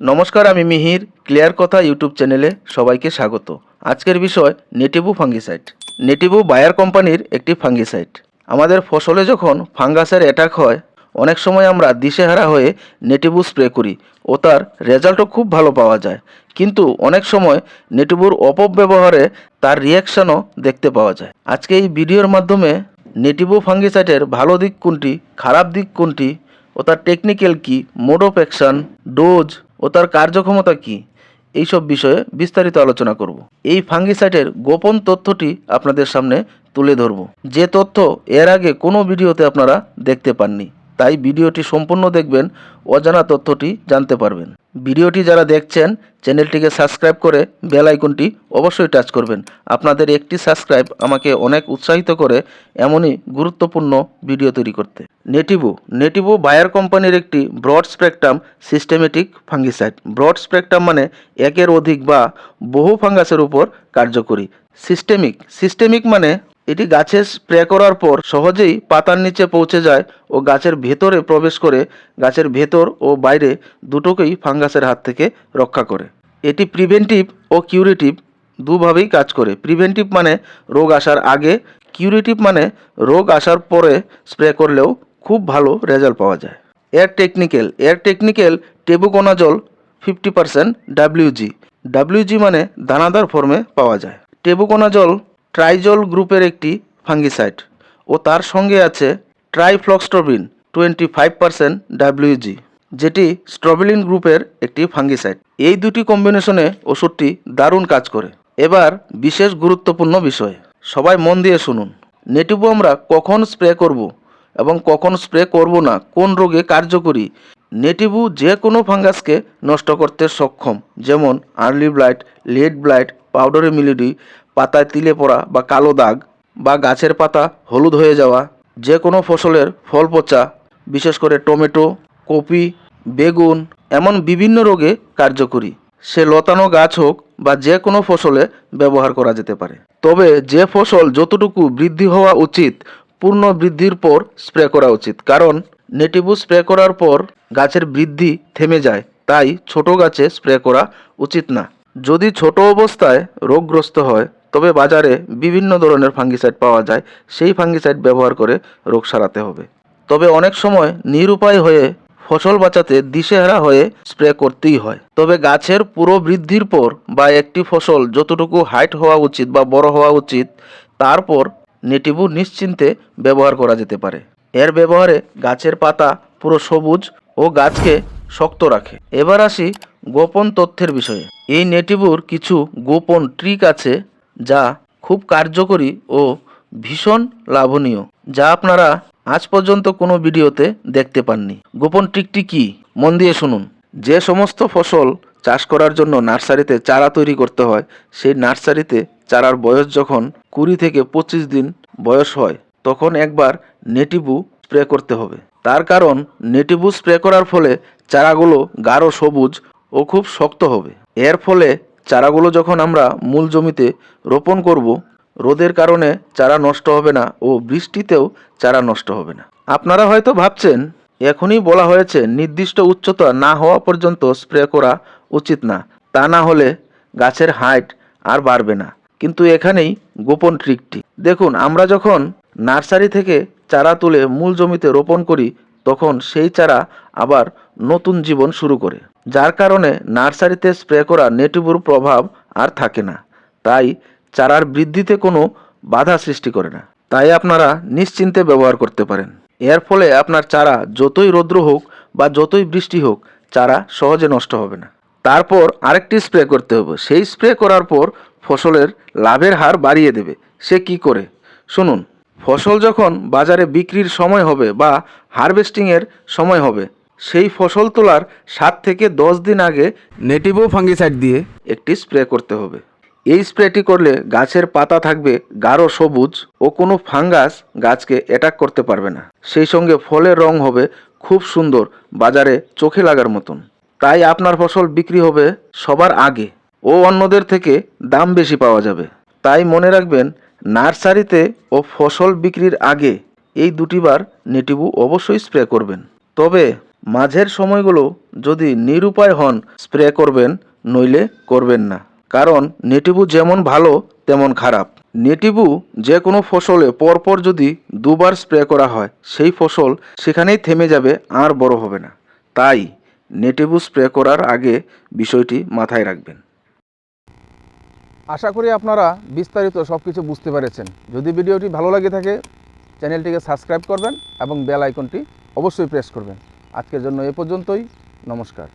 নমস্কার, আমি মিহির। ক্লিয়ার কথা ইউটিউব চ্যানেলে সবাইকে স্বাগত। আজকের বিষয় নেটিভু ফাঙ্গিসাইড। নেটিভু বায়ার কোম্পানির একটি ফাঙ্গিসাইড। আমাদের ফসলে যখন ফাঙ্গাসের অ্যাটাক হয়, অনেক সময় আমরা দিশেহারা হয়ে নেটিভু স্প্রে করি ও তার রেজাল্টও খুব ভালো পাওয়া যায়। কিন্তু অনেক সময় নেটিভুর অপব্যবহারে তার রিয়াকশানও দেখতে পাওয়া যায়। আজকে এই ভিডিওর মাধ্যমে নেটিভু ফাঙ্গিসাইডের ভালো দিক কোনটি, খারাপ দিক কোনটি ও তার টেকনিক্যাল কী, মোড অফ অ্যাকশন, ডোজ ও তার কার্যক্ষমতা কী, এইসব বিষয়ে বিস্তারিত আলোচনা করব। এই ফাঙ্গিসাইডের গোপন তথ্যটি আপনাদের সামনে তুলে ধরব, যে তথ্য এর আগে কোনো ভিডিওতে আপনারা দেখতে পাননি। তাই ভিডিওটি সম্পূর্ণ দেখবেন, অজানা তথ্যটি জানতে পারবেন। ভিডিওটি যারা দেখছেন চ্যানেলটিকে সাবস্ক্রাইব করে বেল আইকনটি অবশ্যই টাচ করবেন। আপনাদের একটি সাবস্ক্রাইব আমাকে অনেক উৎসাহিত করে এমনই গুরুত্বপূর্ণ ভিডিও তৈরি করতে। নেটিভু বায়ার কোম্পানির একটি broad spectrum systemic fungicide. Broad spectrum মানে একের অধিক বা বহু ফাঙ্গাসের উপর কার্যকরী। সিস্টেমিক মানে এটি গাছে স্প্রে করার পর সহজেই পাতার নিচে পৌঁছে যায় ও গাছের ভেতরে প্রবেশ করে গাছের ভেতর ও বাইরে দুটোকেই ফাঙ্গাসের হাত থেকে রক্ষা করে। এটি প্রিভেন্টিভ ও কিউরেটিভ দুভাবেই কাজ করে। প্রিভেন্টিভ মানে রোগ আসার আগে, কিউরেটিভ মানে রোগ আসার পরে স্প্রে করলেও খুব ভালো রেজাল্ট পাওয়া যায়। এর টেকনিক্যাল টেবুকোনাজল 50% WG মানে দানাদার ফর্মে পাওয়া যায়। টেবুকোনাজল ট্রাইজল গ্রুপের একটি ফাঙ্গিসাইড ও তার সঙ্গে আছে ট্রাইফ্লক্সট্রবিন 25% WG, যেটি স্ট্রবিলিন গ্রুপের একটি ফাঙ্গিসাইড। এই দুটি কম্বিনেশনে ওষুধটি দারুণ কাজ করে। এবার বিশেষ গুরুত্বপূর্ণ বিষয়, সবাই মন দিয়ে শুনুন। নেটিভু আমরা কখন স্প্রে করব এবং কখন স্প্রে করব না, কোন রোগে কার্যকরী। নেটিভু যে কোনো ফাঙ্গাসকে নষ্ট করতে সক্ষম, যেমন early blight, late blight, powdery mildew, পাতায় তিলে পড়া বা কালো দাগ, বা গাছের পাতা হলুদ হয়ে যাওয়া, যে কোনো ফসলের ফল পচা, বিশেষ করে টমেটো, কপি, বেগুন, এমন বিভিন্ন রোগে কার্যকরী। সে লতানো গাছ হোক বা যে কোনো ফসলে ব্যবহার করা যেতে পারে। তবে যে ফসল যতটুকু বৃদ্ধি হওয়া উচিত, পূর্ণ বৃদ্ধির পর স্প্রে করা উচিত, কারণ নেটিভু স্প্রে করার পর গাছের বৃদ্ধি থেমে যায়, তাই ছোট গাছে স্প্রে করা উচিত না। যদি ছোট অবস্থায় রোগগ্রস্ত হয়, তবে বাজারে বিভিন্ন ধরনের ফাঙ্গিসাইড পাওয়া যায়, সেই ফাঙ্গিসাইড ব্যবহার করে রোগ সারাতে হবে। তবে অনেক সময় নিরুপায় হয়ে ফসল বাঁচাতে দিশেহারা হয়ে স্প্রে করতেই হয়। তবে গাছের পুরো বৃদ্ধির পর বা একটি ফসল যতটুকু হাইট হওয়া উচিত বা বড় হওয়া উচিত, তারপর নেটিভু নিশ্চিন্তে ব্যবহার করা যেতে পারে। এর ব্যবহারে গাছের পাতা পুরো সবুজ ও গাছকে শক্ত রাখে। এবার আসি গোপন তথ্যের বিষয়ে। এই নেটিভুর কিছু গোপন ট্রিক আছে যা খুব কার্যকরী ও ভীষণ লাভনীয়, যা আপনারা আজ পর্যন্ত কোনো ভিডিওতে দেখতে পাননি। গোপন ট্রিকটি কি, মন দিয়ে শুনুন। যে সমস্ত ফসল চাষ করার জন্য নার্সারিতে চারা তৈরি করতে হয়, সেই নার্সারিতে চারার বয়স যখন 20 থেকে 25 দিন বয়স হয়, তখন একবার নেটিভু স্প্রে করতে হবে। তার কারণ নেটিভু স্প্রে করার ফলে চারাগুলো গাঢ় সবুজ ও খুব শক্ত হবে। এর ফলে চারাগুলো যখন আমরা মূল জমিতে রোপণ করব, রোদের কারণে চারা নষ্ট হবে না ও বৃষ্টিতেও চারা নষ্ট হবে না। আপনারা হয়তো ভাবছেন, এখনই বলা হয়েছে নির্দিষ্ট উচ্চতা না হওয়া পর্যন্ত স্প্রে করা উচিত না, তা না হলে গাছের হাইট আর বাড়বে না। কিন্তু এখানেই গোপন ট্রিকটি দেখুন। আমরা যখন নার্সারি থেকে চারা তুলে মূল জমিতে রোপণ করি, তখন সেই চারা আবার নতুন জীবন শুরু করে, যার কারণে নার্সারিতে স্প্রে করা নেটিভুর প্রভাব আর থাকে না। তাই চারার বৃদ্ধিতে কোনো বাধা সৃষ্টি করে না। তাই আপনারা নিশ্চিন্তে ব্যবহার করতে পারেন। এর ফলে আপনার চারা যতই রৌদ্র হোক বা যতই বৃষ্টি হোক, চারা সহজে নষ্ট হবে না। তারপর আরেকটি স্প্রে করতে হবে। সেই স্প্রে করার পর ফসলের লাভের হার বাড়িয়ে দেবে। সে কি করে, শুনুন। ফসল যখন বাজারে বিক্রির সময় হবে বা হারভেস্টিংয়ের সময় হবে, সেই ফসল তোলার 7 থেকে 10 দিন আগে নেটিভু ফাঙ্গিসাইড দিয়ে একটি স্প্রে করতে হবে। এই স্প্রেটি করলে গাছের পাতা থাকবে গাঢ় সবুজ ও কোনো ফাঙ্গাস গাছকে অ্যাটাক করতে পারবে না। সেই সঙ্গে ফলের রং হবে খুব সুন্দর, বাজারে চোখে লাগার মতন। তাই আপনার ফসল বিক্রি হবে সবার আগে ও অন্যদের থেকে দাম বেশি পাওয়া যাবে। তাই মনে রাখবেন, নার্সারিতে ও ফসল বিক্রির আগে এই দুটিবার নেটিভু অবশ্যই স্প্রে করবেন। তবে মাঝের সময়গুলো যদি নিরুপায় হন স্প্রে করবেন, নইলে করবেন না। কারণ নেটিভু যেমন ভালো তেমন খারাপ। নেটিভু যে কোনো ফসলে পরপর যদি দুবার স্প্রে করা হয় সেই ফসল সেখানেই থেমে যাবে, আর বড় হবে না। তাই নেটিভু স্প্রে করার আগে বিষয়টি মাথায় রাখবেন। আশা করি আপনারা বিস্তারিত সব কিছু বুঝতে পেরেছেন। যদি ভিডিওটি ভালো লাগে থাকে চ্যানেলটিকে সাবস্ক্রাইব করবেন এবং বেল আইকনটি অবশ্যই প্রেস করবেন। আজকের জন্য এ পর্যন্তই। নমস্কার।